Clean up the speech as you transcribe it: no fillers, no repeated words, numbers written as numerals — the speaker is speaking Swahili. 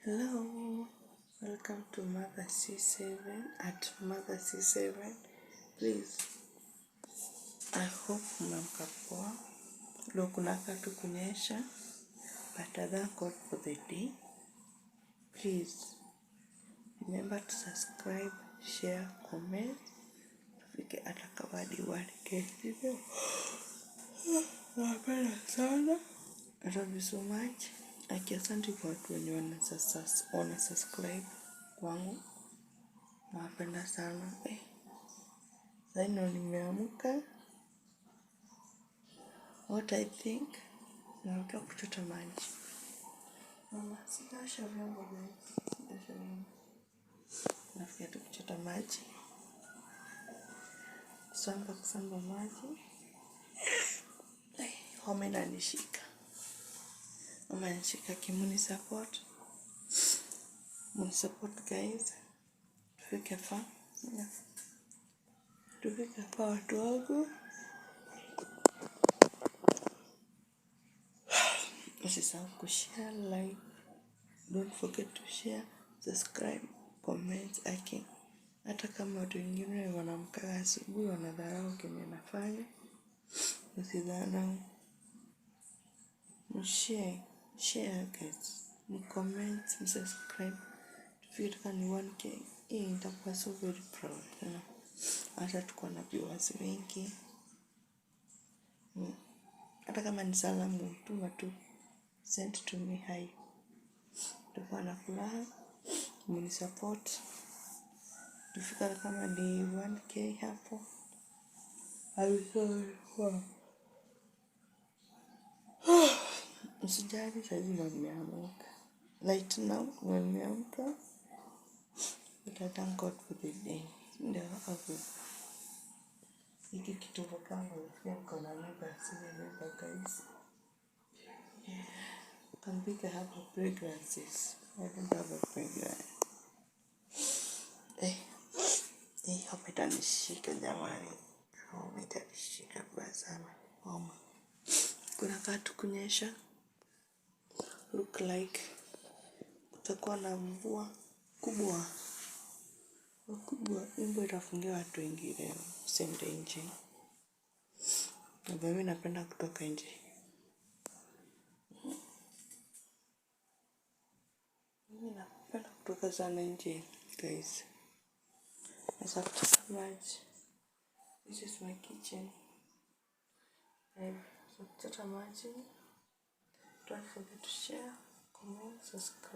Hello, welcome to Mother C7 at Mother C7. Please, I hope mmeamka poa. Leo kunaka tu kunyesha, but I thank God for the day. Please, remember to subscribe, share, comment. Tufike hata kawadi 1K. Napenda sana. I love you so much. Asante kwa watu wenye wana subscribe kwangu. Napenda sana. Sasa ndio nimeamka. What I think, nataka kuchota maji. Mama, sitasha vyombo guys. Nafikia tu kuchota maji. Kusamba maji. Homa inanishika. Mama anishika kimuni support. Muni support guys. Tufike fa. Tufike fa watu wangu. Usisahau kushare, like. Don't forget to share, subscribe, comment, hata kama watu wengine wanaamka asubuhi wanadharau kenye nafanya. Usidharau. Share guys. Comment, subscribe. Tufika ni 1K. Nitakuwa so very proud. Hata tuko na viewers wengi. Hata kama ni salamu tu send to me hi. Tutakuwa na furaha. Muni support. Tufika kama ni 1K hapo. Usijali saizi nimeamka. Right now nimeamka. But I thank God for the day. Ndio hapo. Hiki kitovu kangu niko na neighbor guys. Can we have a pregnancies? I don't have a pregnancy. Hope itanishika jamani. Hope itanishika kwa sana. Kuna katu kunyesha. Look like kutakuwa na mvua kubwa. Mvua itafungia watu wengi leo. Usiende nje. Na mimi napenda kutoka nje. Mimi napenda kutoka sana nje guys. Sasa kuchota maji. This is my kitchen. So kuchota maji. Don't forget to share, comment, subscribe.